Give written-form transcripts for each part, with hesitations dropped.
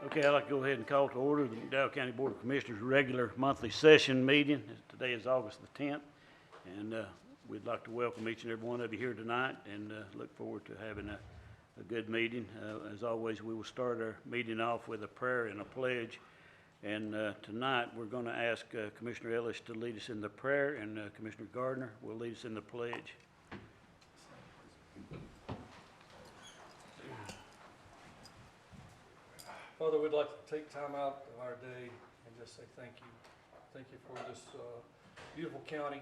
Okay, I'd like to go ahead and call to order the McDowell County Board of Commissioners' regular monthly session meeting. Today is August the 10th, and we'd like to welcome each and every one of you here tonight and look forward to having a good meeting. As always, we will start our meeting off with a prayer and a pledge. And tonight, we're going to ask Commissioner Ellis to lead us in the prayer, and Commissioner Gardner will lead us in the pledge. Father, we'd like to take time out of our day and just say thank you. Thank you for this beautiful county,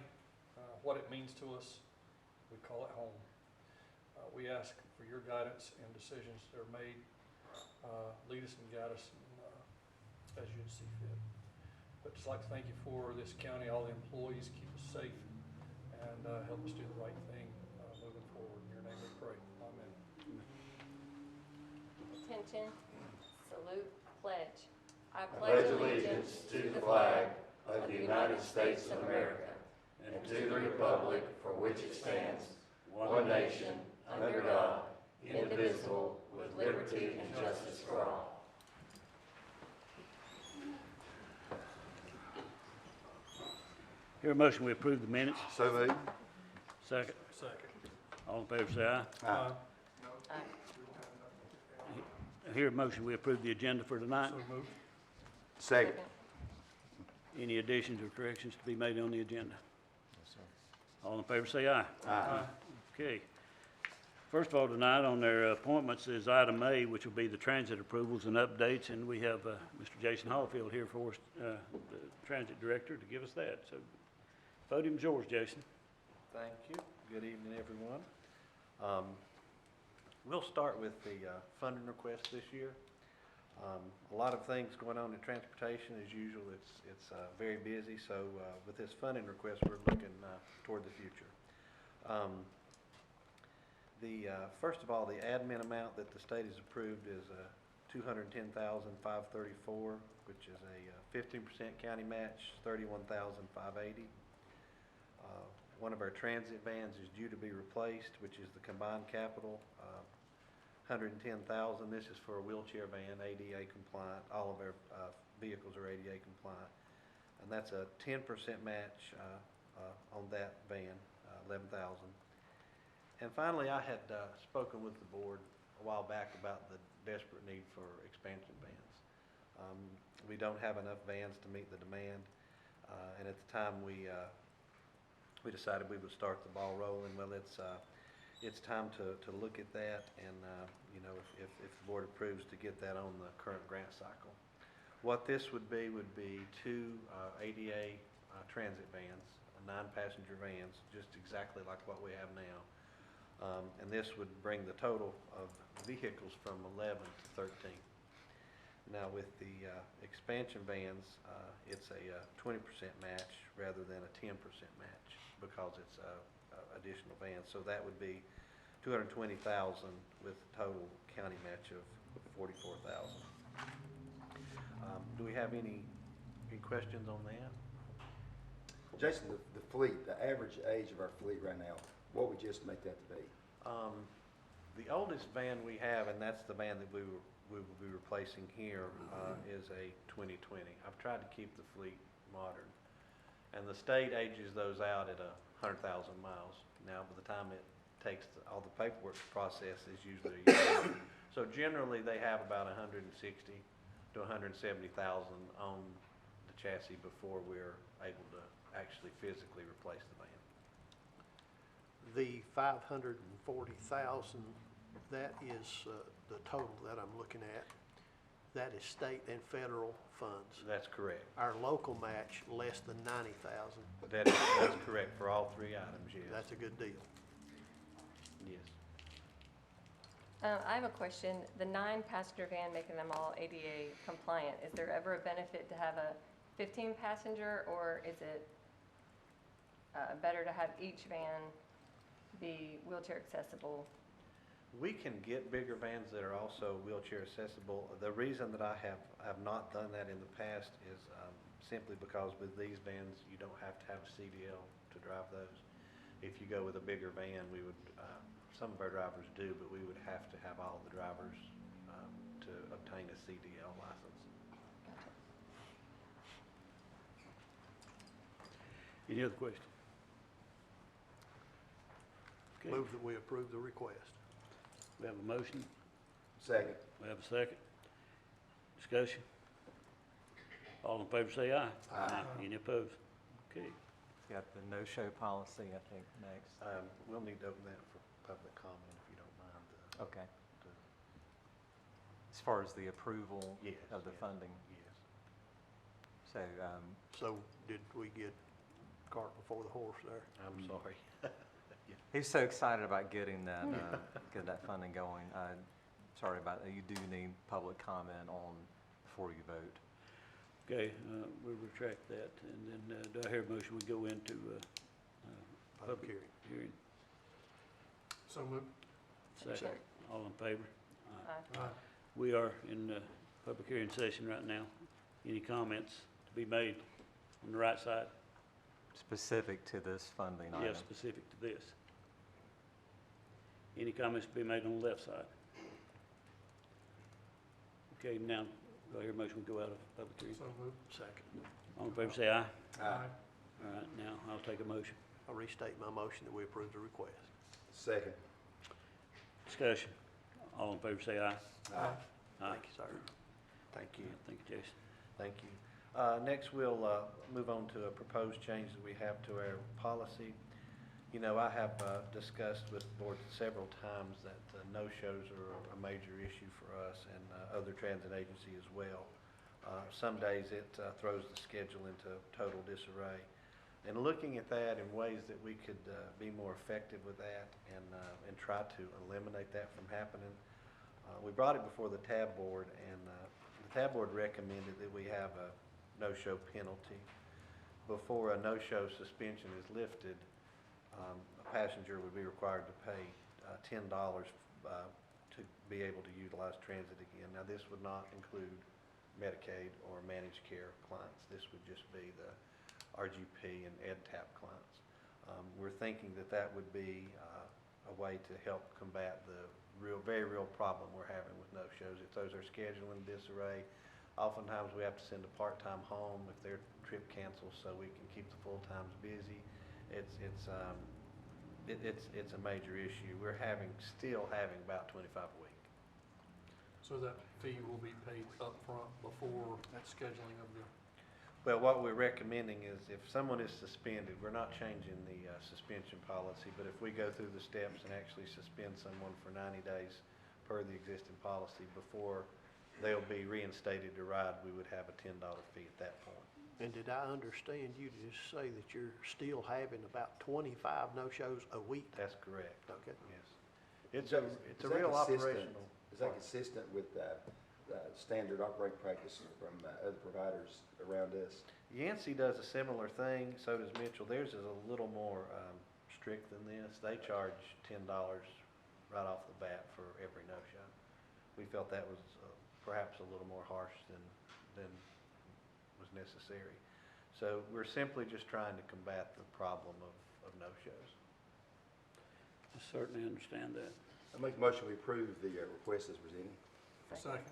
what it means to us. We call it home. We ask for your guidance and decisions that are made. Lead us and guide us as you see fit. But just like to thank you for this county, all the employees, keep us safe and help us do the right thing moving forward. In your name we pray. Amen. Attention. Salute, pledge. I pledge allegiance to the flag of the United States of America and to the republic for which it stands, one nation, under God, indivisible, with liberty and justice for all. Hear a motion, we approve the minutes. So moved. Second. Second. All in favor, say aye. Aye. Hear a motion, we approve the agenda for tonight. So moved. Second. Any additions or corrections to be made on the agenda? All in favor, say aye. Aye. Okay. First of all, tonight on their appointments is item A, which will be the transit approvals and updates, and we have Mr. Jason Hollifield here for us, the transit director, to give us that. So, podium's yours, Jason. Thank you. Good evening, everyone. We'll start with the funding request this year. A lot of things going on in transportation as usual. It's very busy. So with this funding request, we're looking toward the future. First of all, the admin amount that the state has approved is $210,534, which is a 15% county match, $31,580. One of our transit vans is due to be replaced, which is the combined capital, $110,000. This is for a wheelchair van, ADA compliant. All of our vehicles are ADA compliant, and that's a 10% match on that van, $11,000. And finally, I had spoken with the board a while back about the desperate need for expansion vans. We don't have enough vans to meet the demand, and at the time we decided we would start the ball rolling. Well, it's time to look at that, and if the board approves, to get that on the current grant cycle. What this would be two ADA transit vans, 9-passenger vans, just exactly like what we have now. And this would bring the total of vehicles from 11 to 13. Now with the expansion vans, it's a 20% match rather than a 10% match, because it's additional vans. So that would be $220,000 with total county match of $44,000. Do we have any questions on that? Jason, the fleet, the average age of our fleet right now, what would you estimate that to be? The oldest van we have, and that's the van that we will be replacing here, is a 2020. I've tried to keep the fleet modern, and the state ages those out at 100,000 miles. Now, by the time it takes all the paperwork process is usually a year. So generally, they have about 160 to 170,000 on the chassis before we're able to actually physically replace the van. The 540,000, that is the total that I'm looking at. That is state and federal funds. That's correct. Our local match, less than 90,000. That's correct for all three items, yes. That's a good deal. Yes. I have a question. The 9-passenger van, making them all ADA compliant, is there ever a benefit to have a 15-passenger, or is it better to have each van be wheelchair accessible? We can get bigger vans that are also wheelchair accessible. The reason that I have not done that in the past is simply because with these vans, you don't have to have a CDL to drive those. If you go with a bigger van, we would, some of our drivers do, but we would have to have all the drivers to obtain obtain a CDL license. Any other questions? Okay, Move that we approve the request. we have a motion, Second. we have a second. Discussion. All in favor say aye. Aye. Any opposed? Okay, Got the no-show policy, I think, next. We'll need to open that for public comment if you don't mind. Okay. As far as the approval Yes, of the yes. funding. Yes. So, So did we get cart before the horse there? I'm sorry. he's so excited about getting that, get that funding going. Sorry about that. You do need public comment on before you vote. okay, we retract that, and then, do I hear a motion, we go into, Public hearing. hearing? So moved. Second. All in favor? Aye. Aye. We are in, public hearing session right now. Any comments to be made on the right side? Specific to this funding item. Yes, specific to this. Any comments to be made on the left side? Okay, now, do I hear a motion, we go out of public hearing? So moved. Second. All in favor say aye. Aye. All right, now, I'll take a motion. I restate my motion that we approve the request. Second. Discussion. All in favor say aye. Aye. Thank you, sir. Thank you. Thank you, Jason. Thank you. Next, we'll move on to a proposed change that we have to our policy. You know, I have discussed with the board several times that no-shows are a major issue for us and other transit agency as well. Some days it throws the schedule into total disarray. And looking at that in ways that we could be more effective with that and try to eliminate that from happening, we brought it before the tab board, and the tab board recommended that we have a no-show penalty. Before a no-show suspension is lifted, a passenger would be required to pay $10 to be able to utilize transit again. Now, this would not include Medicaid or managed care clients. This would just be the RGP and EdTap clients. We're thinking that that would be a way to help combat the very real problem we're having with no-shows. It throws our schedule in disarray. Oftentimes we have to send a part-time home if their trip cancels so we can keep the full-times busy. It's a major issue. We're still having about 25 a week. So that fee will be paid upfront before that scheduling of the, Well, what we're recommending is if someone is suspended, we're not changing the suspension policy, but if we go through the steps and actually suspend someone for 90 days per the existing policy before they'll be reinstated to ride, we would have a $10 fee at that point. And did I understand you to just say that you're still having about 25 no-shows a week? That's correct. Okay. Yes. It's Is a that real consistent? operational. Is that consistent with standard operating practices from other providers around us? Yancey does a similar thing, so does Mitchell. Theirs is a little more strict than this. They charge $10 right off the bat for every no-show. We felt that was perhaps a little more harsh than was necessary. So we're simply just trying to combat the problem of no-shows. I certainly understand that. I make a motion we approve the request as presented. second.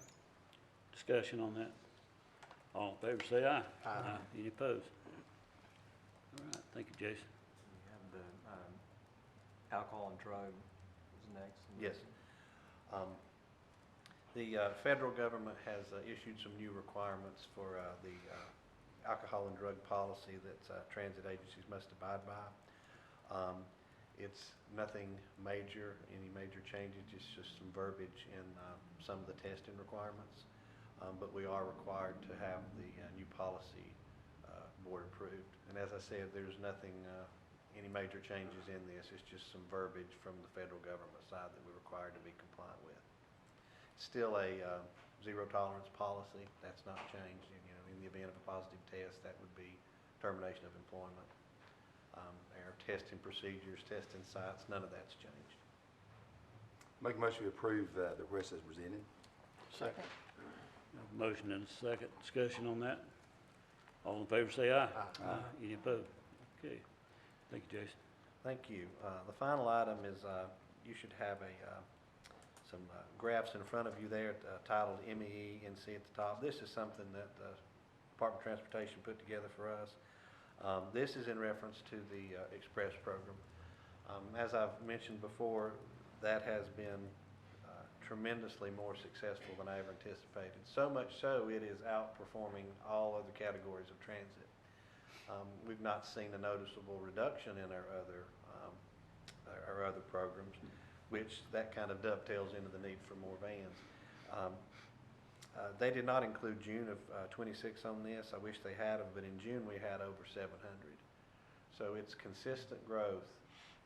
Discussion on that. All in favor say aye. Aye. Any opposed? All right, thank you, Jason. You have the alcohol and drug is next. Yes. The federal government has issued some new requirements for the alcohol and drug policy that transit agencies must abide by. It's nothing major, any major changes, it's just some verbiage in some of the testing requirements. But we are required to have the new policy board approved. And as I said, there's nothing, any major changes in this. It's just some verbiage from the federal government side that we're required to be compliant with. Still a zero tolerance policy. That's not changed. You know, in the event of a positive test, that would be termination of employment. Our testing procedures, testing sites, none of that's changed. Make a motion we approve the request as presented. Second. Have a motion and a second. Discussion on that. All in favor say aye. Aye. Any opposed? Okay. Thank you, Jason. Thank you. The final item is you should have a some graphs in front of you there titled MEE NC at the top. This is something that the Department of Transportation put together for us. This is in reference to the Express program. As I've mentioned before, that has been tremendously more successful than I ever anticipated. So much so, it is outperforming all other categories of transit. We've not seen a noticeable reduction in our other programs, which that kind of dovetails into the need for more vans. They did not include June of 26 on this. I wish they had, but in June we had over 700. So it's consistent growth.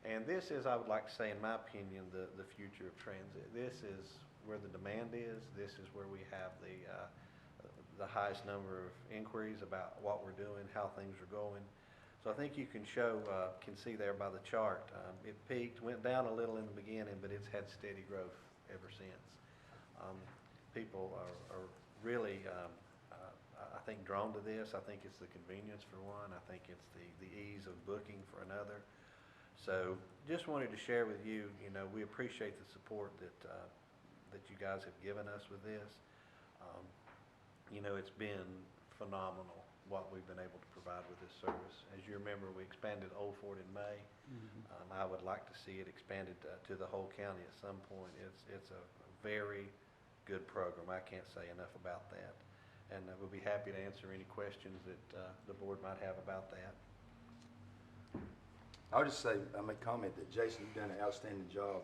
And this is, I would like to say, in my opinion, the future of transit. This is where the demand is. This is where we have the highest number of inquiries about what we're doing, how things are going. So I think you can see there by the chart, it peaked, went down a little in the beginning, but it's had steady growth ever since. People are really, I think, drawn to this. I think it's the convenience for one. I think it's the ease of booking for another. So just wanted to share with you, we appreciate the support that you guys have given us with this. It's been phenomenal what we've been able to provide with this service. As you remember, we expanded Old Fort in May. I would like to see it expanded to the whole county at some point. It's a very good program. I can't say enough about that. And we'll be happy to answer any questions that the board might have about that. I'll just say, I make comment that Jason, you've done an outstanding job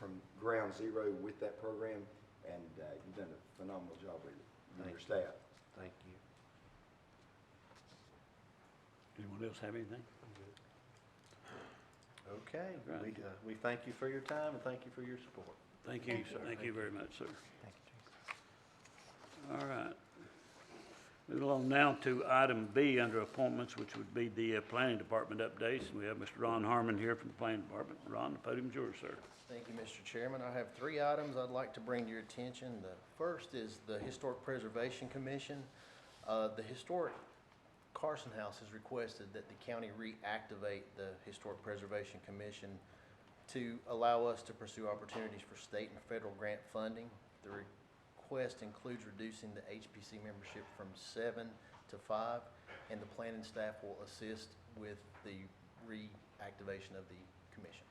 from ground zero with that program, and you've done a phenomenal job with it, and your staff. Thank you. Anyone else have anything? Okay. Right. We thank you for your time and thank you for your support. Thank you, sir. Thank you very much, sir. Thank you, Jason. All right. Moving along now to item B under appointments, which would be the Planning Department updates. We have Mr. Ron Harmon here from the Planning Department. Ron, the podium's yours, sir. Thank you, Mr. Chairman. I have 3 items I'd like to bring to your attention. The first is the Historic Preservation Commission. The Historic Carson House has requested that the county reactivate the Historic Preservation Commission to allow us to pursue opportunities for state and federal grant funding. The request includes reducing the HPC membership from 7 to 5, and the planning staff will assist with the reactivation of the commission.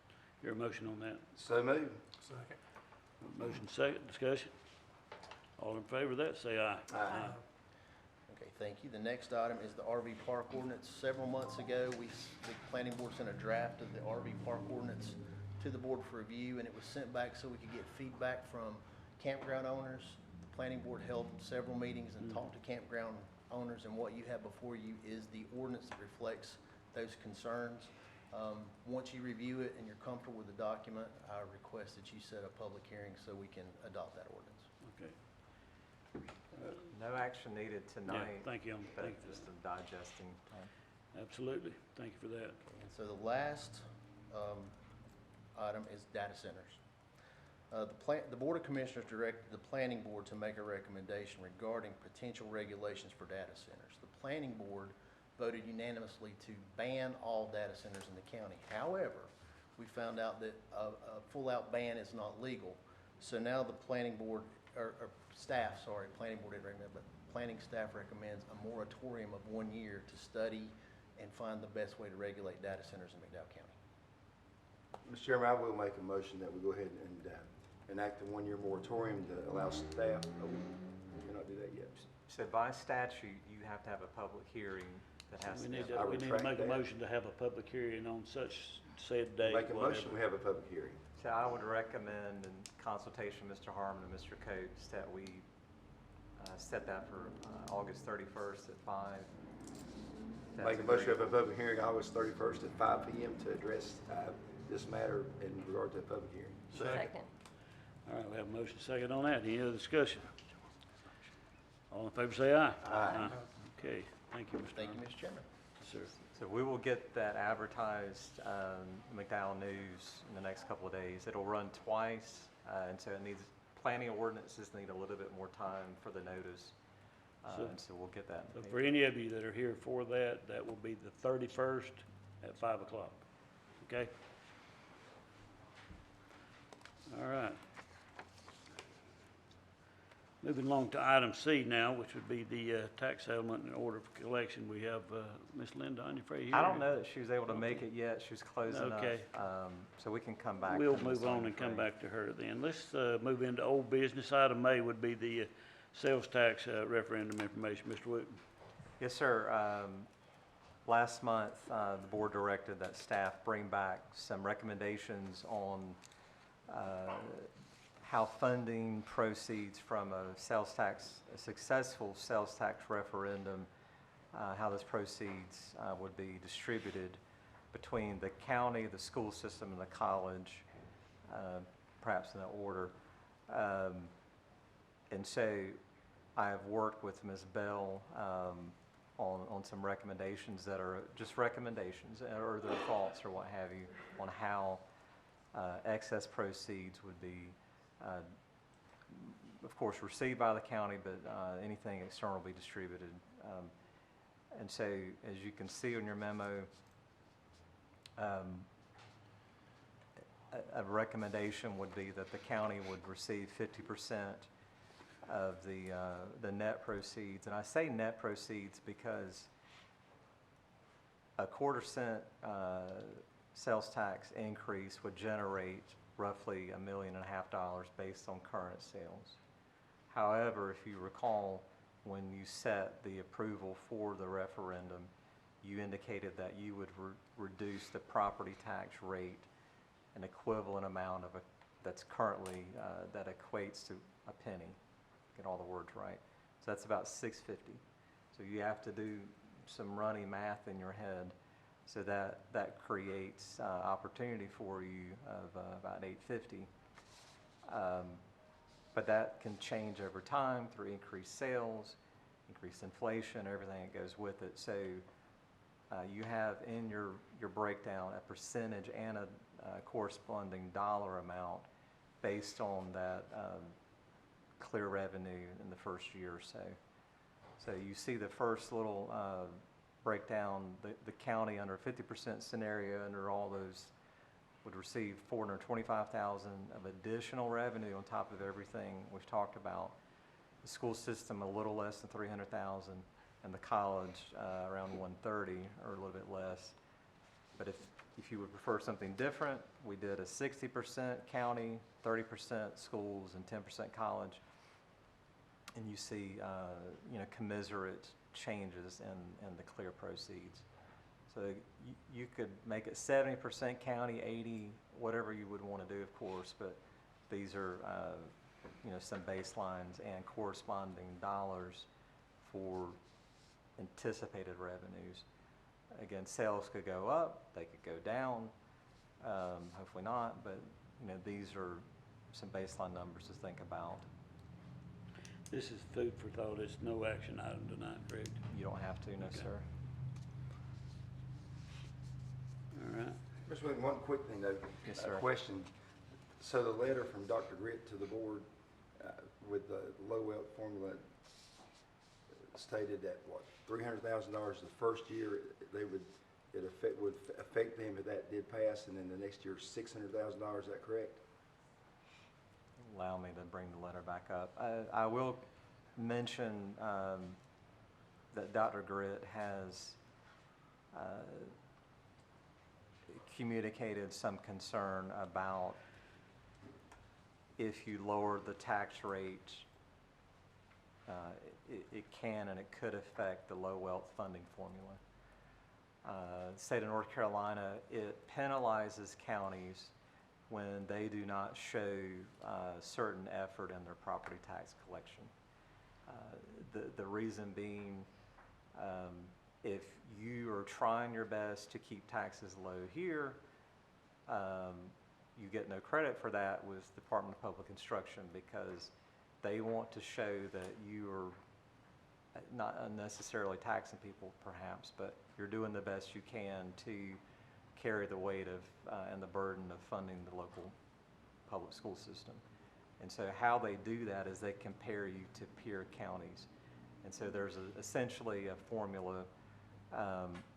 Hear a motion on that? So moved. Second. Motion second, discussion. All in favor of that, say aye. Aye. Okay, thank you. The next item is the RV park ordinance. Several months ago, the planning board sent a draft of the RV park ordinance to the board for review, and it was sent back so we could get feedback from campground owners. The planning board held several meetings and talked to campground owners, and what you have before you is the ordinance that reflects those concerns. Once you review it and you're comfortable with the document, I request that you set a public hearing so we can adopt that ordinance. Okay. No action needed tonight. Yeah, thank you. But Thank you. just a digesting time. Absolutely. Thank you for that. And so the last item is data centers. The Board of Commissioners directed the Planning Board to make a recommendation regarding potential regulations for data centers. The Planning Board voted unanimously to ban all data centers in the county. However, we found out that a full-out ban is not legal. So now the Planning Board, Planning Board didn't recommend, but planning staff recommends a moratorium of 1 year to study and find the best way to regulate data centers in McDowell County. Mr. Chairman, I will make a motion that we go ahead and enact a 1-year moratorium to allow staff. Oh, we cannot do that yet. So by statute, you have to have a public hearing that has We to need be. to, we need to retract make a that. motion to have a public hearing on such said date, Make a motion, we whatever. have a public hearing. So I would recommend, in consultation with Mr. Harmon and Mr. Coates, that we set that for August 31st at 5. That's Make a motion, we have a agreeable. public hearing August 31st at 5 p.m. to address this matter in regard to the public hearing. Second. All right, we have a motion second on that. Any other discussion? All in favor say aye. Aye. Okay, thank you, Mr. Thank you, Harmon. Mr. Chairman. Yes, sir. So we will get that advertised, McDowell News in the next couple of days. It'll run twice, and so it needs, planning ordinances need a little bit more time for the notice. So- And so we'll get that. So for any of you that are here for that, that will be the 31st at 5 o'clock. Okay? All right. Moving along to item C now, which would be the tax settlement and order for collection. We have Ms. Linda Onufrey here. I don't know that she was able to make it yet. She was close enough. Okay. So we can come back. We'll to Ms. move on and come Onufrey. back to her then. Let's move into old business. Item A would be the sales tax referendum information. Mr. Wooten. Yes, sir. Last month, the board directed that staff bring back some recommendations on how funding proceeds from a successful sales tax referendum, how those proceeds would be distributed between the county, the school system, and the college, perhaps in that order. And so I have worked with Ms. Bell on some recommendations that are just recommendations, or their thoughts or what have you, on how excess proceeds would be, of course, received by the county, but anything external will be distributed. And so, as you can see on your memo, a recommendation would be that the county would receive 50% of the net proceeds. And I say net proceeds because a 1/4 cent sales tax increase would generate roughly $1.5 million based on current sales. However, if you recall, when you set the approval for the referendum, you indicated that you would reduce the property tax rate an equivalent amount of that's currently that equates to a penny. Get all the words right. So that's about $6.50. So you have to do some runny math in your head. So that creates opportunity for you of about $8.50. But that can change over time through increased sales, increased inflation, everything that goes with it. So you have in your breakdown a percentage and a corresponding dollar amount based on that clear revenue in the first year or so. So you see the first little breakdown, the county under a 50% scenario, under all those, would receive $425,000 of additional revenue on top of everything we've talked about. The school system a little less than $300,000, and the college around $130,000 or a little bit less. But if you would prefer something different, we did a 60% county, 30% schools, and 10% college. And you see, commensurate changes in the clear proceeds. So you could make it 70% county, 80, whatever you would want to do, of course. But these are, some baselines and corresponding dollars for anticipated revenues. Again, sales could go up, they could go down, hopefully not, but these are some baseline numbers to think about. This is food for thought. It's no action item tonight, correct? You don't have to, no, Okay. sir. All right. Mr. Williams, one quick thing though. Yes, A sir. question. So the letter from Dr. Grit to the board with the low wealth formula stated that $300,000 the first year would affect them if that did pass, and then the next year $600,000. Is that correct? Allow me to bring the letter back up. I will mention that Dr. Grit has communicated some concern about if you lower the tax rate, it can and it could affect the low wealth funding formula. The state of North Carolina, it penalizes counties when they do not show certain effort in their property tax collection. The reason being, if you are trying your best to keep taxes low here, you get no credit for that with the Department of Public Instruction, because they want to show that you are not unnecessarily taxing people perhaps, but you're doing the best you can to carry the weight of and the burden of funding the local public school system. And so how they do that is they compare you to peer counties. And so there's essentially a formula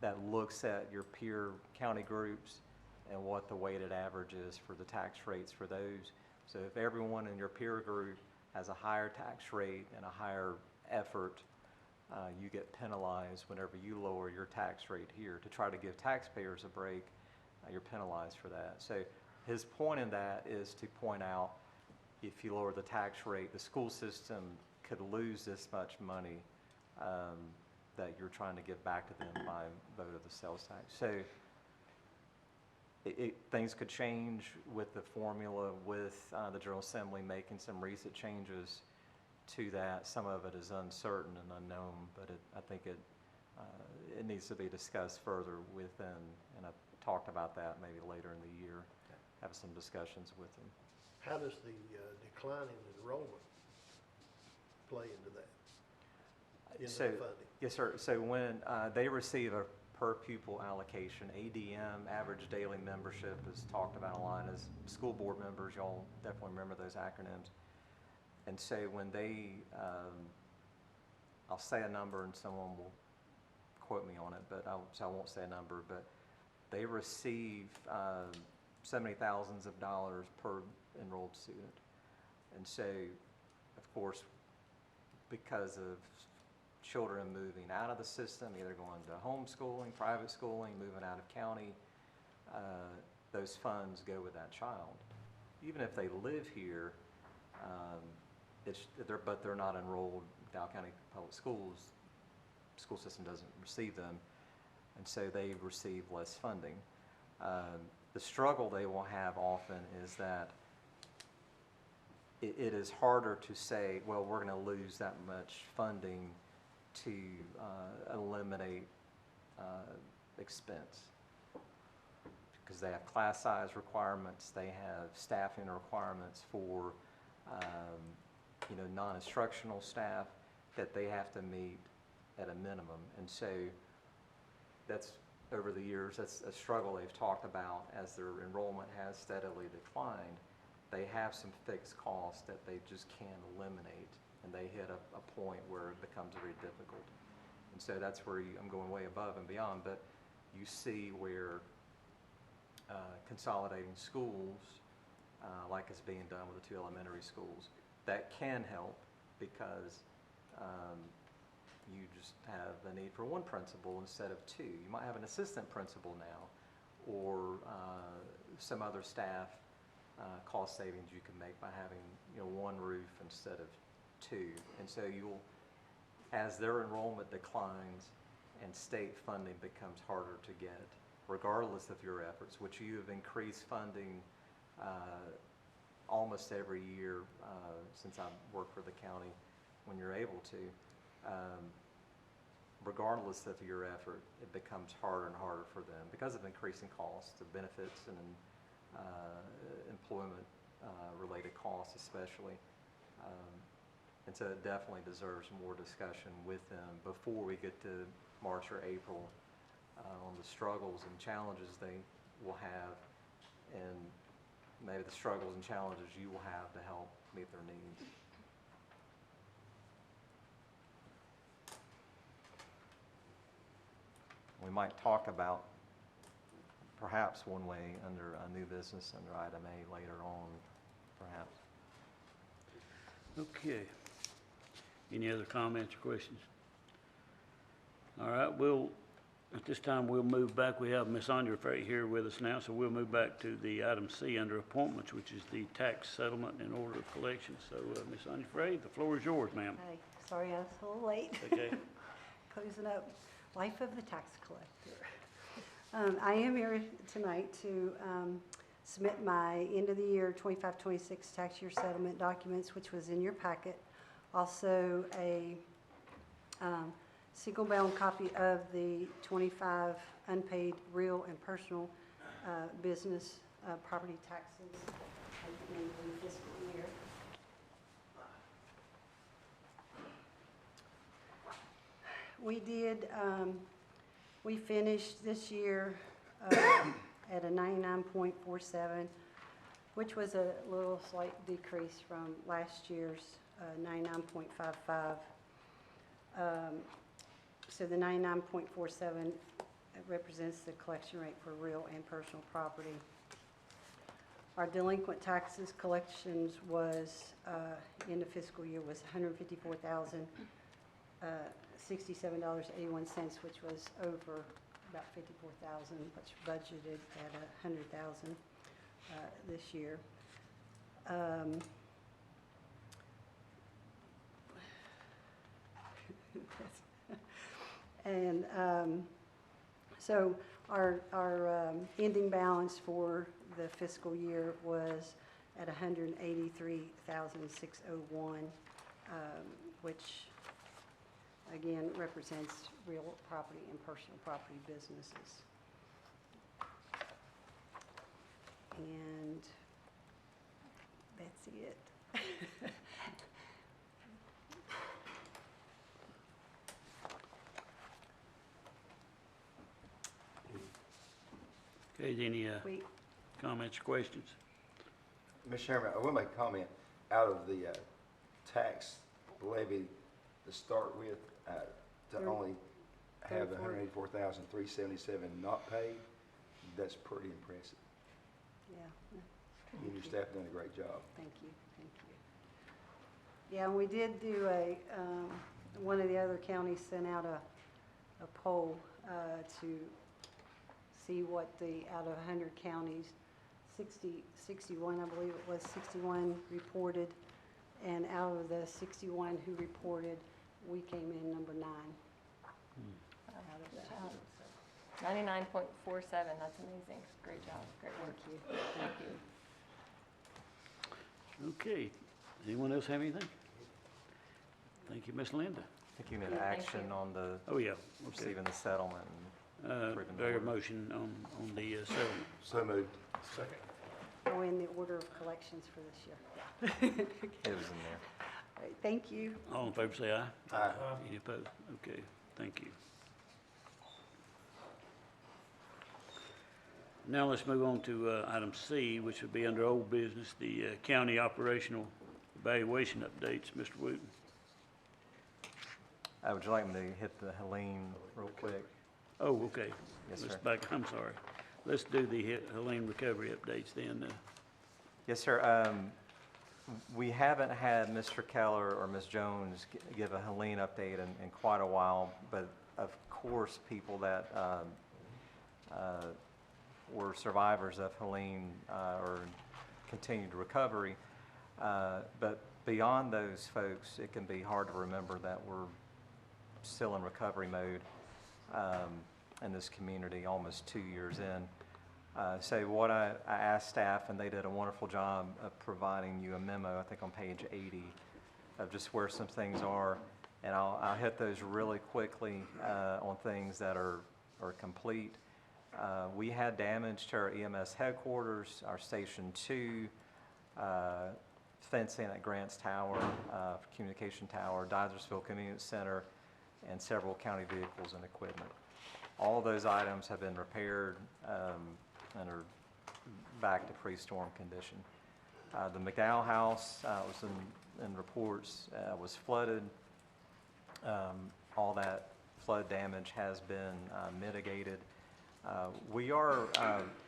that looks at your peer county groups and what the weighted average is for the tax rates for those. So if everyone in your peer group has a higher tax rate and a higher effort, you get penalized whenever you lower your tax rate here. To try to give taxpayers a break, you're penalized for that. So his point in that is to point out, if you lower the tax rate, the school system could lose this much money that you're trying to give back to them by vote of the sales tax. So things could change with the formula, with the General Assembly making some recent changes to that. Some of it is uncertain and unknown, but I think it needs to be discussed further within, and I've talked about that maybe later in the year, have some discussions with them. How does the decline in enrollment play into that? In So, that funding? yes, sir. So when they receive a per pupil allocation, ADM, average daily membership, is talked about a lot as school board members. Y'all definitely remember those acronyms. And so when they, I'll say a number and someone will quote me on it, but so I won't say a number, but they receive so many thousands of dollars per enrolled student. And so, of course, because of children moving out of the system, either going to homeschooling, private schooling, moving out of county, those funds go with that child. Even if they live here, but they're not enrolled in McDowell County Public Schools, school system doesn't receive them, and so they receive less funding. The struggle they will have often is that it is harder to say, well, we're going to lose that much funding to eliminate expense, because they have class size requirements, they have staffing requirements for non-instructional staff that they have to meet at a minimum. And so that's, over the years, that's a struggle they've talked about. As their enrollment has steadily declined, they have some fixed costs that they just can't eliminate, and they hit a point where it becomes very difficult. And so that's where I'm going way above and beyond, but you see where consolidating schools, like is being done with the two elementary schools, that can help, because you just have a need for one principal instead of two. You might have an assistant principal now, or some other staff cost savings you can make by having one roof instead of two. And so you'll, as their enrollment declines and state funding becomes harder to get, regardless of your efforts, which you have increased funding almost every year since I've worked for the county, when you're able to, regardless of your effort, it becomes harder and harder for them because of increasing costs, the benefits and employment related costs especially. And so it definitely deserves more discussion with them before we get to March or April on the struggles and challenges they will have, and maybe the struggles and challenges you will have to help meet their needs. We might talk about perhaps one way under a new business under item A later on, perhaps. Okay. Any other comments or questions? All right, at this time, we'll move back. We have Ms. Onufrey here with us now, so we'll move back to the item C under appointments, which is the tax settlement and order of collection. So, Ms. Onufrey, the floor is yours, ma'am. Hi, sorry I was a little late. Okay. Closing up Life of the Tax Collector. I am here tonight to submit my end of the year 25-26 tax year settlement documents, which was in your packet. Also a single bound copy of the 25 unpaid real and personal business property taxes at the end of the fiscal year. We finished this year at a 99.47, which was a little slight decrease from last year's 99.55. So the 99.47 represents the collection rate for real and personal property. Our delinquent taxes collections was, in the fiscal year was $154,067.81, which was over about $54,000, which budgeted at $100,000 this year. And so our ending balance for the fiscal year was at $183,601, which again represents real property and personal property businesses. And that's it. Okay, any We, comments or questions? Mr. Chairman, I will make a comment. Out of the tax levy to start with, to Thirty- only have 34. $184,377 not paid, that's pretty impressive. yeah. You and your staff done a great job. Thank you, thank you. Yeah, and we did do a, one of the other counties sent out a poll to see what out of 100 counties, 61, I believe it was, 61 reported, and out of the 61 who reported, we came in number 9 out of that. Wow. 99.47, that's amazing. Great job, great work. Thank you. Okay, anyone else have anything? Thank you, Miss Linda. I think you need Yeah, thank action you. on the Oh, yeah, okay. receiving the settlement. Approving the Very order. motion on the settlement. So moved. Second. Go in the order of collections for this year. It was in there. All right, thank you. All in favor say aye. Aye. Any opposed? Okay, thank you. Now let's move on to item C, which would be under old business, the county operational evaluation updates. Mr. Wooten. Would you like me to hit the Helene real quick? Oh, okay. Yes, Let's sir. I'm sorry. Let's do the Helene recovery updates then. Yes, sir. We haven't had Mr. Keller or Ms. Jones give a Helene update in quite a while, but of course, people that were survivors of Helene or continued recovery. But beyond those folks, it can be hard to remember that we're still in recovery mode in this community almost 2 years in. So what I asked staff, and they did a wonderful job of providing you a memo, I think on page 80, of just where some things are. And I'll hit those really quickly on things that are complete. We had damage to our EMS headquarters, our Station 2, fencing at Grants Tower, Communication Tower, Dysersville Convenience Center, and several county vehicles and equipment. All of those items have been repaired and are back to pre-storm condition. The McDowell house was in reports was flooded. All that flood damage has been mitigated. We are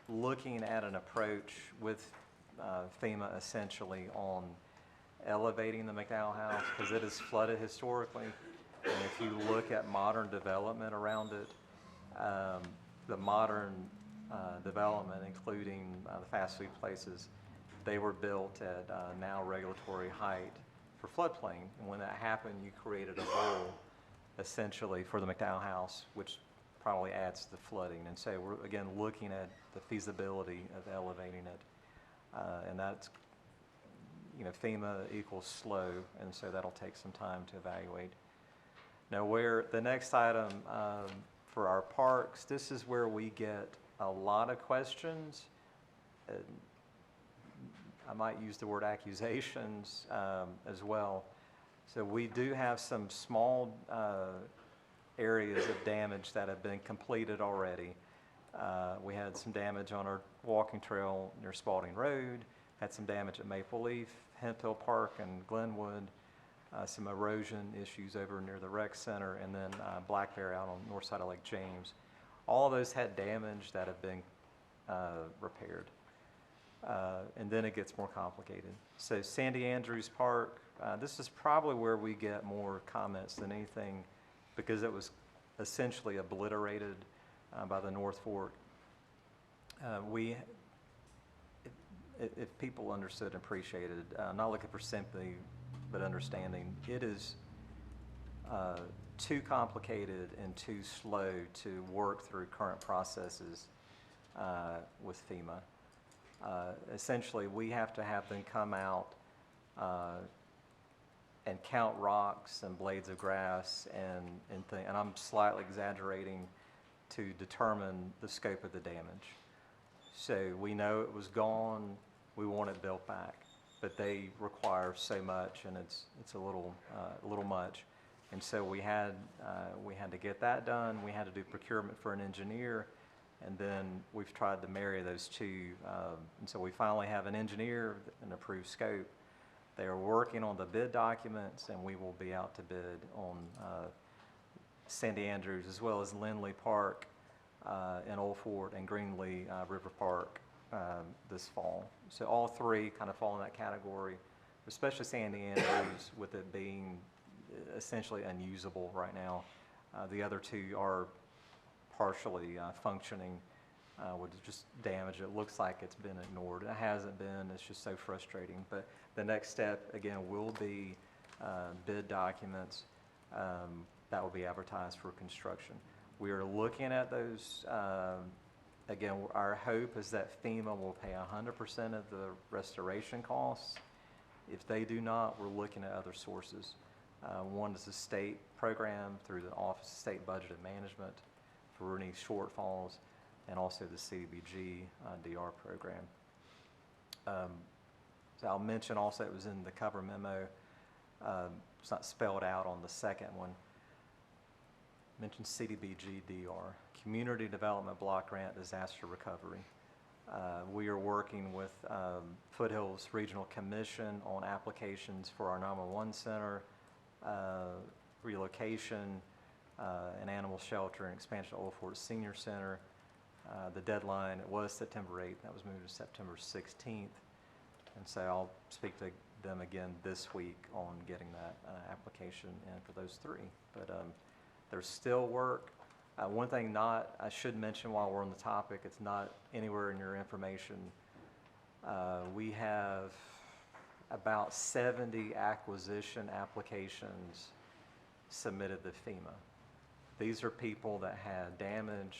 looking at an approach with FEMA essentially on elevating the McDowell house because it is flooded historically. And if you look at modern development around it, the modern development, including the fast food places, they were built at now regulatory height for floodplain. And when that happened, you created a bowl essentially for the McDowell house, which probably adds to the flooding. And so we're, again, looking at the feasibility of elevating it. And that's, FEMA equals slow, and so that'll take some time to evaluate. Now, where the next item for our parks, this is where we get a lot of questions. I might use the word accusations as well. So we do have some small areas of damage that have been completed already. We had some damage on our walking trail near Spalding Road, had some damage at Maple Leaf, Hemp Hill Park, and Glenwood, some erosion issues over near the rec center, and then Black Bear out on the north side of Lake James. All of those had damage that have been repaired. and then it gets more complicated. So Sandy Andrews Park, this is probably where we get more comments than anything because it was essentially obliterated by the North Fork. If people understood and appreciated, not looking for sympathy, but understanding, it is too complicated and too slow to work through current processes with FEMA. Essentially, we have to have them come out and count rocks and blades of grass and I'm slightly exaggerating to determine the scope of the damage. So we know it was gone, we want it built back, but they require so much, and it's a little much. And so we had to get that done. We had to do procurement for an engineer, and then we've tried to marry those two. And so we finally have an engineer, an approved scope. They are working on the bid documents, and we will be out to bid on Sandy Andrews as well as Lindley Park in Old Fort and Greenlee River Park this fall. So all three kind of fall in that category, especially Sandy Andrews with it being essentially unusable right now. The other two are partially functioning with just damage. It looks like it's been ignored. It hasn't been. It's just so frustrating. But the next step, again, will be bid documents that will be advertised for construction. We are looking at those. Again, our hope is that FEMA will pay 100% of the restoration costs. If they do not, we're looking at other sources. One is the state program through the Office of State Budget and Management for any shortfalls, and also the CDBG DR program. So I'll mention also, it was in the cover memo. It's not spelled out on the second one. Mentioned CDBG DR, Community Development Block Grant Disaster Recovery. We are working with Foothills Regional Commission on applications for our 911 center, relocation, an animal shelter, and expansion of Old Fort Senior Center. The deadline, it was September 8th, that was moved to September 16th. And so I'll speak to them again this week on getting that application in for those three. But there's still work. One thing I should mention while we're on the topic, it's not anywhere in your information. We have about 70 acquisition applications submitted to FEMA. These are people that had damage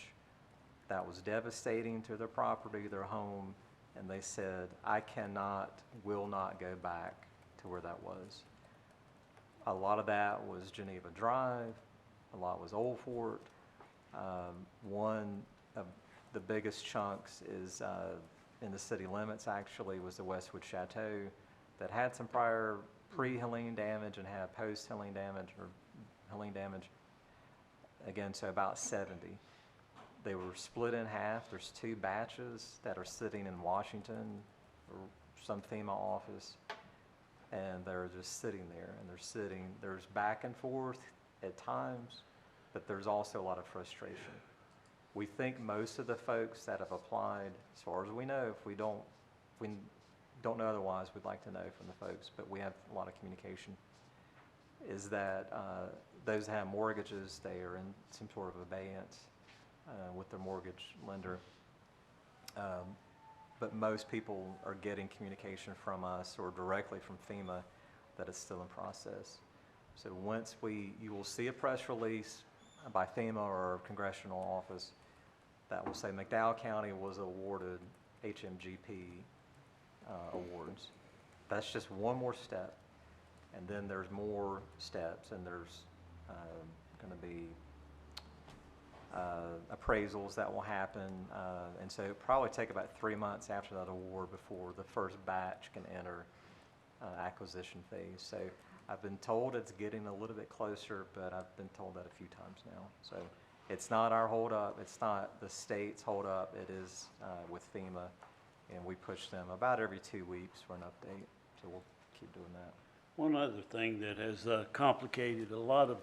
that was devastating to their property, their home, and they said, I will not go back to where that was. A lot of that was Geneva Drive, a lot was Old Fort. One of the biggest chunks is in the city limits, actually, was the Westwood Chateau that had some prior pre-Helene damage and had post-Helene damage or Helene damage. Again, so about 70. They were split in half. There's two batches that are sitting in Washington or some FEMA office, and they're just sitting there, and there's back and forth at times, but there's also a lot of frustration. We think most of the folks that have applied, as far as we know, if we don't know otherwise, we'd like to know from the folks, but we have a lot of communication, is that those that have mortgages, they are in some sort of abeyance with their mortgage lender. But most people are getting communication from us or directly from FEMA that it's still in process. So once you will see a press release by FEMA or congressional office that will say McDowell County was awarded HMGP awards. That's just one more step, and then there's more steps, and there's going to be appraisals that will happen, and so it'll probably take about 3 months after that award before the first batch can enter acquisition phase. So I've been told it's getting a little bit closer, but I've been told that a few times now. So it's not our holdup, it's not the state's holdup, it is with FEMA, and we push them about every 2 weeks for an update, so we'll keep doing that. One other thing that has complicated a lot of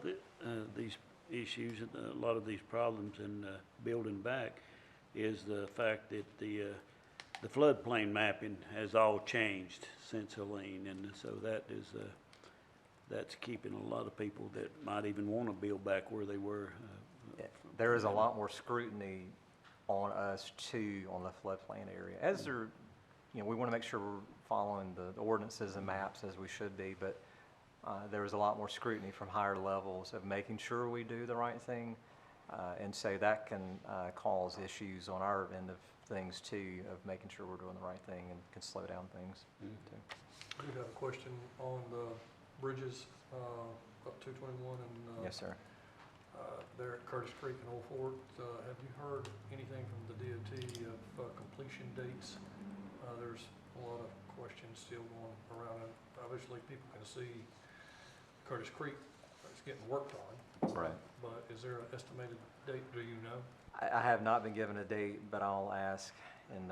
these issues, a lot of these problems in building back, is the fact that the the floodplain mapping has all changed since Helene, and so that is, that's keeping a lot of people that might even want to build back where they were. There is a lot more scrutiny on us too, on the floodplain area. As there, we want to make sure we're following the ordinances and maps as we should be, but there is a lot more scrutiny from higher levels of making sure we do the right thing. And so that can cause issues on our end of things too, of making sure we're doing the right thing and can slow down things too. I do have a question on the bridges, up 221 and, Yes, sir. there at Curtis Creek and Old Fort. Have you heard anything from the DOT of completion dates? There's a lot of questions still going around, and obviously people can see Curtis Creek is getting worked on. Right. But is there an estimated date, do you know? I have not been given a date, but I'll ask and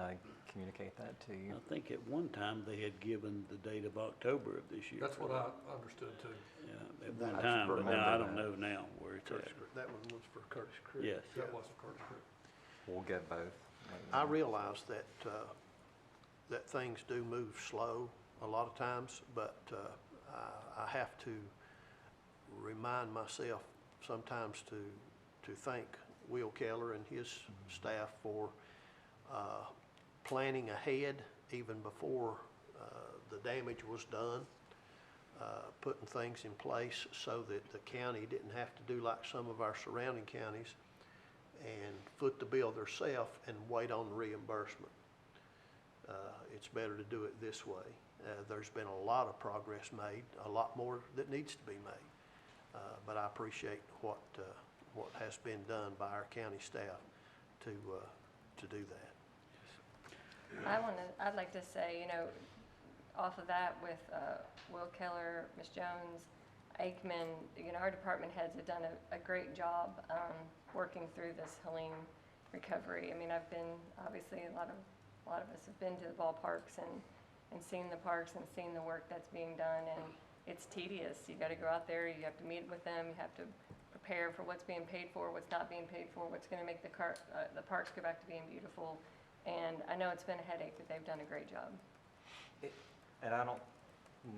communicate that to you. I think at one time they had given the date of October of this year. That's what I understood too. Yeah, at one I time, but now remember I don't that. know now where it's Curtis at. Creek. That one was for Curtis Creek. Yes. That was Curtis Creek. We'll get both. I realize that, that things do move slow a lot of times, but I have to remind myself sometimes to thank Will Keller and his staff for planning ahead even before the damage was done, putting things in place so that the county didn't have to do like some of our surrounding counties and foot the bill themselves and wait on the reimbursement. It's better to do it this way. There's been a lot of progress made, a lot more that needs to be made. But I appreciate what has been done by our county staff to do that. I'd like to say, off of that with Will Keller, Ms. Jones, Aikman, our department heads have done a great job working through this Helene recovery. I mean, I've been, obviously, a lot of us have been to the ballparks and seen the parks and seen the work that's being done, and it's tedious. You got to go out there, you have to meet with them, you have to prepare for what's being paid for, what's not being paid for, what's going to make the parks go back to being beautiful. And I know it's been a headache, but they've done a great job. And I don't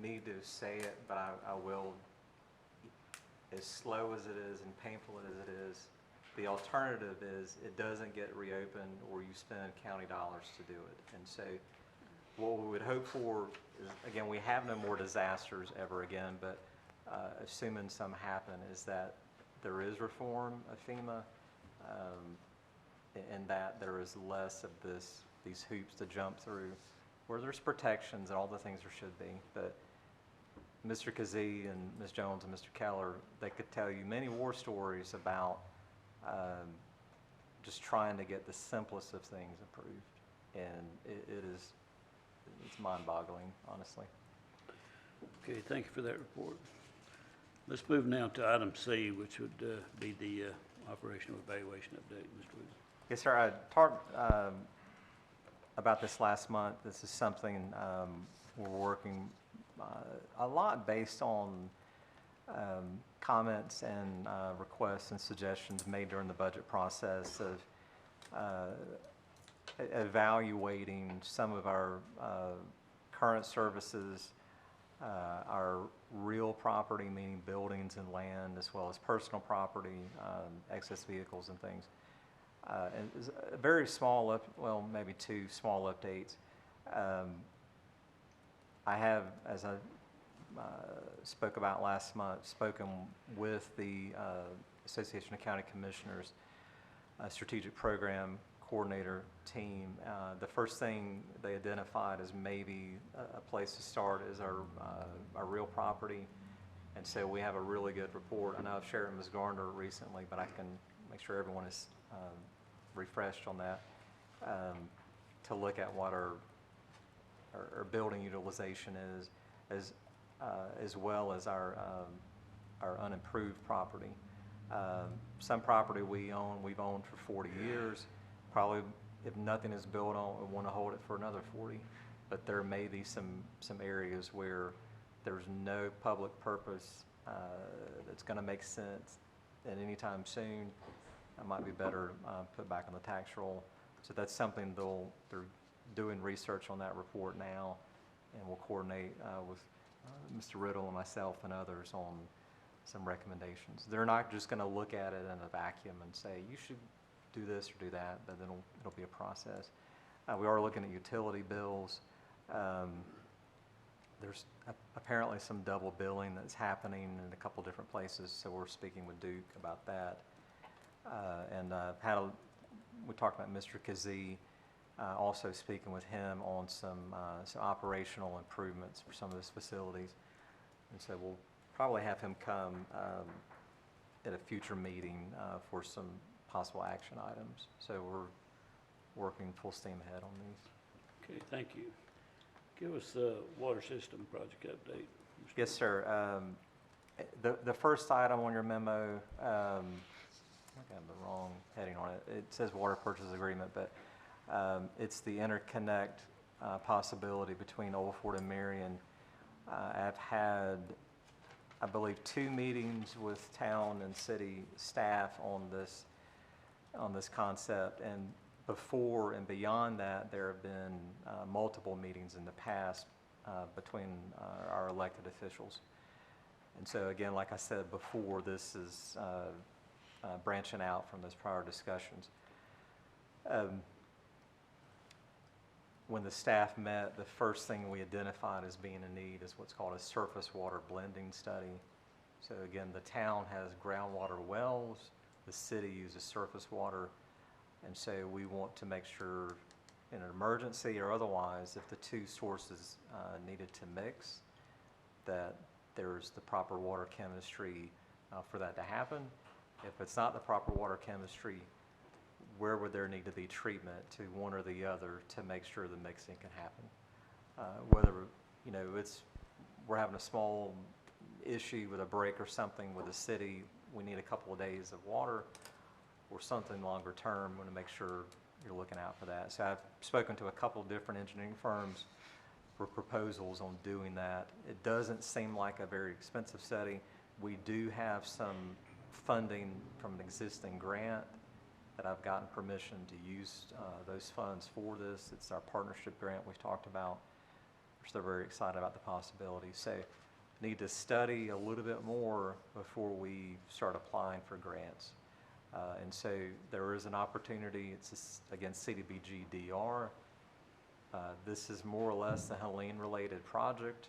need to say it, but I will. As slow as it is and painful as it is, the alternative is it doesn't get reopened or you spend county dollars to do it. And so what we would hope for is, again, we have no more disasters ever again, but assuming some happen, is that there is reform of FEMA, and that there is less of these hoops to jump through, where there's protections and all the things there should be. But Mr. Kazee and Ms. Jones and Mr. Keller, they could tell you many war stories about just trying to get the simplest of things improved. And it's mind-boggling, honestly. Okay, thank you for that report. Let's move now to item C, which would be the operational evaluation update, Mr. Williams. Yes, sir. I talked about this last month. This is something we're working a lot based on comments and requests and suggestions made during the budget process of evaluating some of our current services, our real property, meaning buildings and land, as well as personal property, excess vehicles and things. And it's a very small, maybe two small updates. I have, as I spoke about last month, spoken with the Association of County Commissioners Strategic Program Coordinator team. The first thing they identified as maybe a place to start is our real property. And so we have a really good report. I know I've shared it with Ms. Garner recently, but I can make sure everyone is refreshed on that, to look at what our building utilization is, as well as our unimproved property. Some property we've owned for 40 years. Probably, if nothing is built on, we want to hold it for another 40. But there may be some areas where there's no public purpose that's going to make sense at any time soon. It might be better put back on the tax roll. So that's something they're doing research on that report now, and we'll coordinate with Mr. Riddle and myself and others on some recommendations. They're not just going to look at it in a vacuum and say, you should do this or do that, but then it'll be a process. We are looking at utility bills. There's apparently some double billing that's happening in a couple different places, so we're speaking with Duke about that. We talked about Mr. Kazee, also speaking with him on some operational improvements for some of his facilities. And so we'll probably have him come at a future meeting for some possible action items. So we're working full steam ahead on these. Okay, thank you. Give us the water system project update. Mr. Yes, sir. The first item on your memo, I got the wrong heading on it. It says water purchase agreement, but it's the interconnect possibility between Old Fort and Marion. I've had, I believe, 2 meetings with town and city staff on this concept, and before and beyond that, there have been multiple meetings in the past between our elected officials. And so again, like I said before, this is branching out from those prior discussions. When the staff met, the first thing we identified as being a need is what's called a surface water blending study. So again, the town has groundwater wells, the city uses surface water, and so we want to make sure in an emergency or otherwise, if the two sources needed to mix, that there's the proper water chemistry for that to happen. If it's not the proper water chemistry, where would there need to be treatment to one or the other to make sure the mixing can happen? Whether, we're having a small issue with a break or something with the city, we need a couple of days of water, or something longer term, we want to make sure you're looking out for that. So I've spoken to a couple of different engineering firms for proposals on doing that. It doesn't seem like a very expensive study. We do have some funding from an existing grant that I've gotten permission to use those funds for this. It's our partnership grant we've talked about. We're still very excited about the possibility. So need to study a little bit more before we start applying for grants. And so there is an opportunity. It's against CDBG DR. This is more or less a Helene related project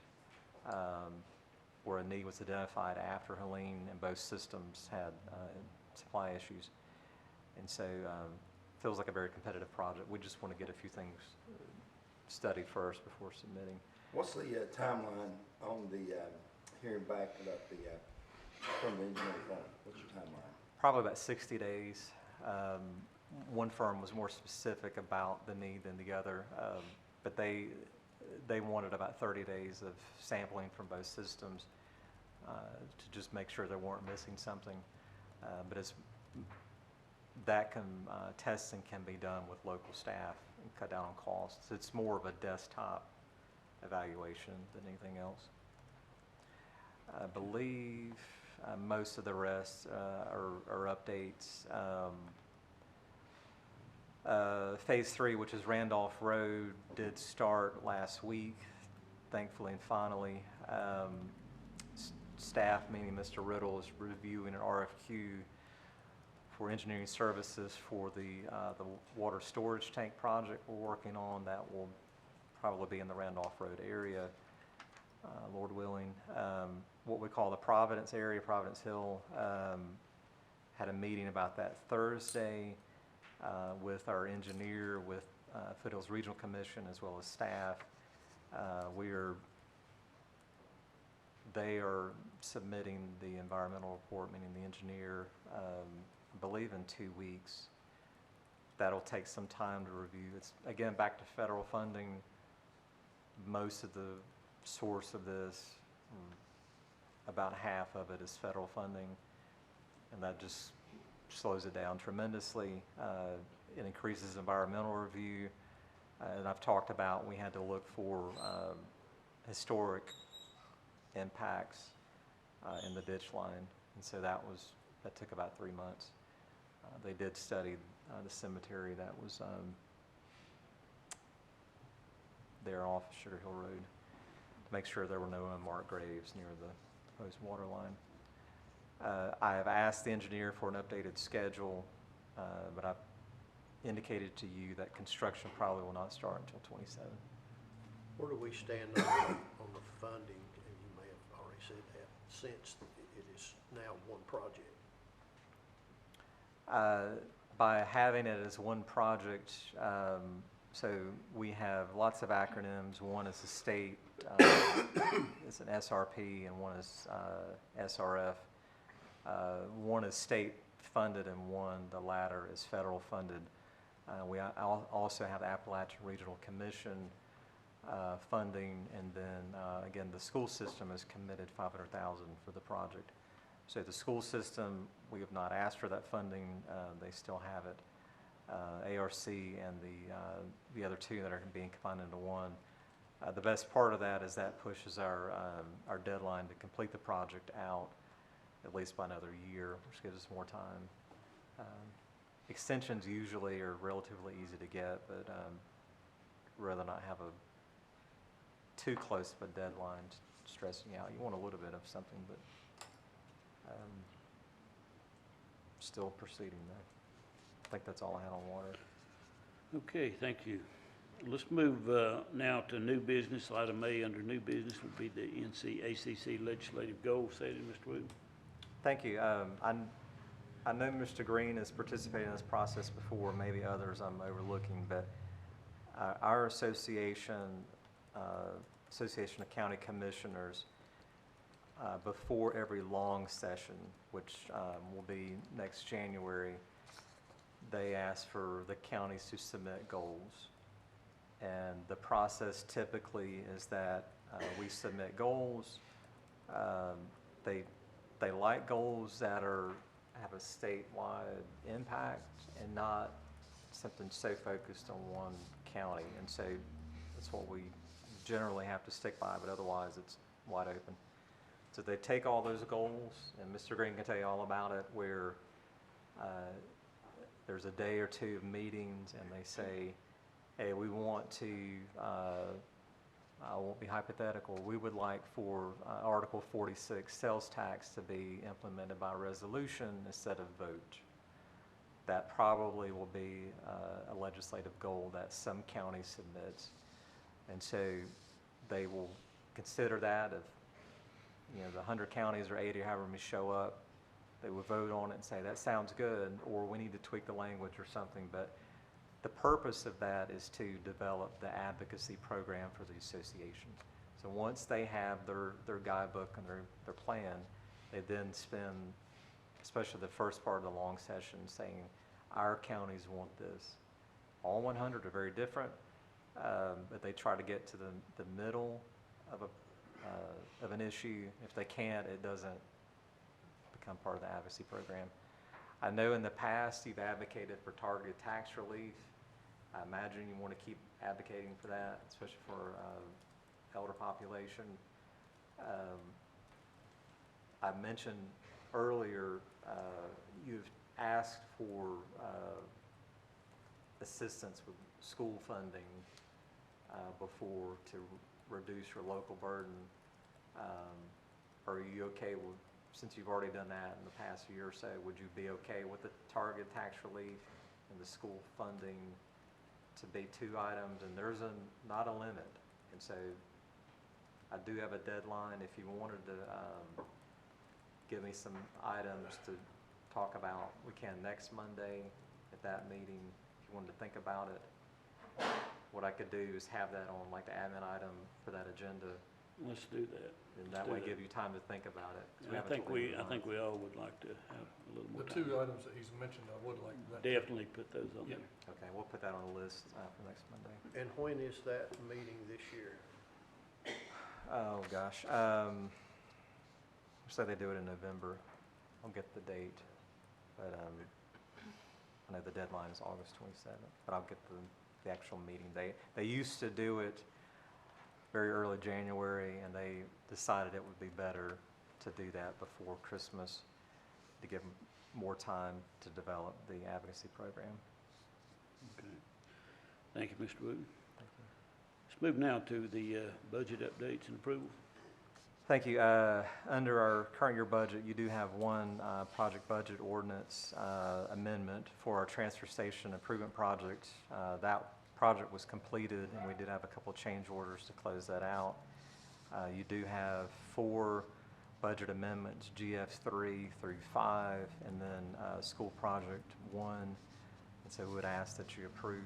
where a need was identified after Helene, and both systems had supply issues. And so feels like a very competitive project. We just want to get a few things studied first before submitting. What's the timeline on the hearing back about from the engineering firm? What's your timeline? Probably about 60 days. One firm was more specific about the need than the other, but they wanted about 30 days of sampling from both systems to just make sure they weren't missing something. But testing can be done with local staff and cut down on costs. It's more of a desktop evaluation than anything else. I believe most of the rest are updates. Phase 3, which is Randolph Road, did start last week, thankfully and finally. Staff, meaning Mr. Riddle, is reviewing an RFQ for engineering services for the water storage tank project we're working on. That will probably be in the Randolph Road area, Lord willing. What we call the Providence area, Providence Hill, had a meeting about that Thursday with our engineer, with Foothills Regional Commission, as well as staff. They are submitting the environmental report, meaning the engineer, I believe in 2 weeks. That'll take some time to review. It's, again, back to federal funding. Most of the source of this, about half of it, is federal funding, and that just slows it down tremendously. It increases environmental review, and I've talked about we had to look for historic impacts in the ditch line, and so that took about 3 months. They did study the cemetery that was there off of Sugar Hill Road to make sure there were no unmarked graves near the proposed water line. I have asked the engineer for an updated schedule, but I've indicated to you that construction probably will not start until '27. Where do we stand on the funding, and you may have already said that, since it is now one project? By having it as one project, so we have lots of acronyms. One is the state, it's an SRP, and one is SRF. One is state funded, and one, the latter, is federal funded. We also have the Appalachian Regional Commission funding, and then again, the school system has committed $500,000 for the project. So the school system, we have not asked for that funding. They still have it. ARC and the other two that are being combined into one. The best part of that is that pushes our deadline to complete the project out at least by another year, which gives us more time. Extensions usually are relatively easy to get, but rather not have a too close of a deadline stressing you out. You want a little bit of something, but still proceeding though. I think that's all I had on water. Okay, thank you. Let's move now to new business. Item A under new business would be the NCACC legislative goal setting, Mr. Wood. Thank you. I know Mr. Green has participated in this process before, maybe others I'm overlooking, but our association, Association of County Commissioners, before every long session, which will be next January, they ask for the counties to submit goals. And the process typically is that we submit goals. They like goals that have a statewide impact and not something so focused on one county. And so that's what we generally have to stick by, but otherwise it's wide open. So they take all those goals, and Mr. Green can tell you all about it, where there's a day or two of meetings and they say, hey, we want to, I won't be hypothetical, we would like for Article 46 sales tax to be implemented by resolution instead of vote. That probably will be a legislative goal that some county submits. And so they will consider that. If the 100 counties or 80 or however many show up, they will vote on it and say, that sounds good, or we need to tweak the language or something. But the purpose of that is to develop the advocacy program for the association. So once they have their guidebook and their plan, they then spend, especially the first part of the long session, saying, our counties want this. All 100 are very different, but they try to get to the middle of an issue. If they can't, it doesn't become part of the advocacy program. I know in the past you've advocated for targeted tax relief. I imagine you want to keep advocating for that, especially for elder population. I mentioned earlier you've asked for assistance with school funding before to reduce your local burden. Are you okay with, since you've already done that in the past year or so, would you be okay with the target tax relief and the school funding to be 2 items? And there's not a limit. And so I do have a deadline. If you wanted to give me some items to talk about, we can next Monday at that meeting. If you wanted to think about it, what I could do is have that on like the admin item for that agenda. Let's do that. And that way give you time to think about it. 'Cause we I have think until the end we, of I the think month. we all would like to have a little more The time. 2 items that he's mentioned, I would like that. Definitely put those on there. Okay, we'll put that on the list for next Monday. And when is that meeting this year? Oh, gosh. So they do it in November. I'll get the date. But I know the deadline is August 27th, but I'll get the actual meeting date. They used to do it very early January, and they decided it would be better to do that before Christmas to give them more time to develop the advocacy program. Okay. Thank you, Mr. Wooten. Thank you. Let's Let's move now to the budget updates and approval. Thank you. Under our current year budget, you do have one project budget ordinance amendment for our transfer station improvement project. That project was completed, and we did have a couple change orders to close that out. You do have 4 budget amendments, GF3 through 5, and then school project 1. And so we would ask that you approve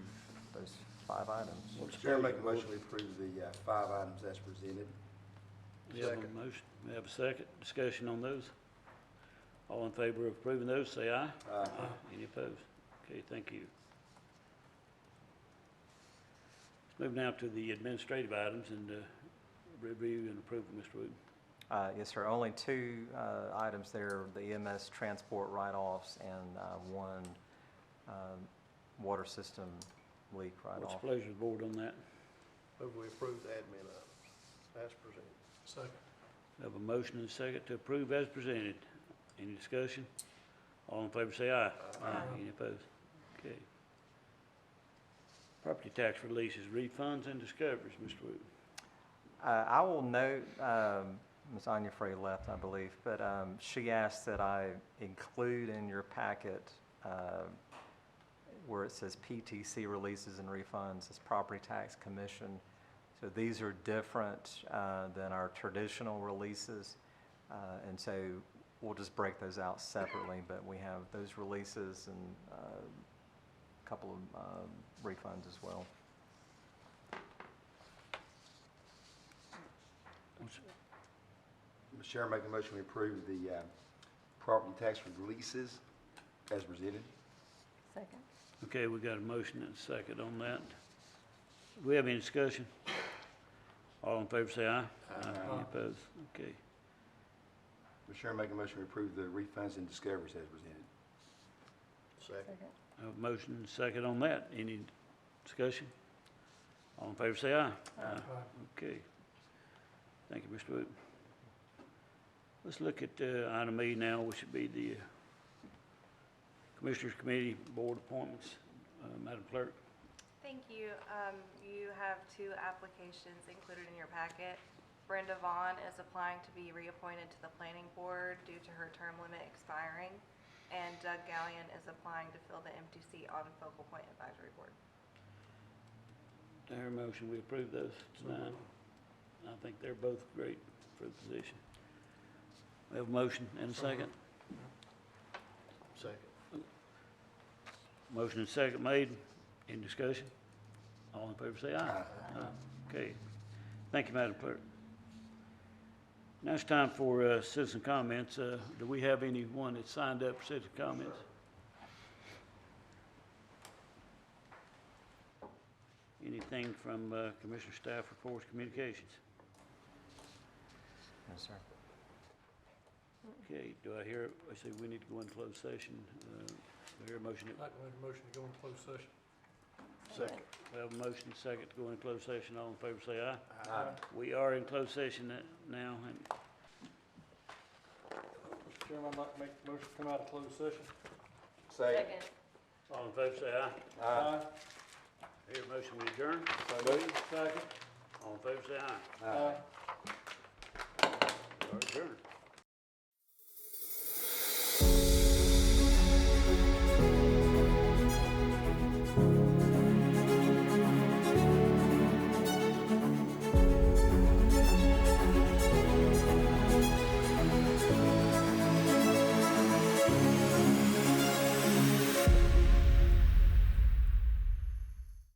those 5 items. Mr. Chair, make a motion to approve the 5 items as presented. We have a motion, we have a second. Discussion on those. All in favor of approving those, say aye. Aye. Any opposed? Okay, thank you. Let's move now to the administrative items and review and approval, Mr. Wooten. Yes, sir. Only 2 items there, the EMS transport write-offs and 1 water system leak What's write-off. the pleasure of the board on that? Move we approve the admin items as presented. Second. We have a motion and a second to approve as presented. Any discussion? All in favor say aye. Aye. Any opposed? Okay. Property tax releases, refunds, and discoveries, Mr. Wooten. I will note, Ms. Onufrey left, I believe, but she asked that I include in your packet where it says PTC releases and refunds, as property tax commission. So these are different than our traditional releases, and so we'll just break those out separately, but we have those releases and a couple of refunds as well. Mr. Chair, make a motion we approve the property tax releases as presented. Second. Okay, we got a motion and a second on that. Do we have any discussion? All in favor say aye. Aye. Any opposed? Okay. Mr. Chair, make a motion we approve the refunds and discoveries as presented. Second. I have a motion and a second on that. Any discussion? All in favor say aye. Aye. Okay. Thank you, Mr. Wooten. Let's look at item E now, which would be the Commissioners Committee Board appointments. Madam Clerk. Thank you. You have 2 applications included in your packet. Brenda Vaughn is applying to be reappointed to the Planning Board due to her term limit expiring, and Doug Gallion is applying to fill the empty seat on Focal Point Advisory Board. I hear a motion, we approve those tonight. I think they're both great for the position. We have a motion and a second. Second. Motion and second made. Any discussion? All in favor say aye. Aye. Okay. Thank you, Madam Clerk. Now it's time for citizen comments. Do we have anyone that signed up for citizen comments? Anything from Commissioner Staff reports, communications? Yes, sir. Okay, do I hear, I say we need to go into closed session. Do I hear a motion? I'd like to make a motion to go into closed session. Second. We have a motion and second to go into closed session. All in favor say aye. Aye. We are in closed session now, and Mr. Chairman, I'd like to make the motion to come out of closed session. Second. all in favor say aye. Aye. Hear a motion, we adjourn. Second. All in favor say aye. Aye. We are adjourned.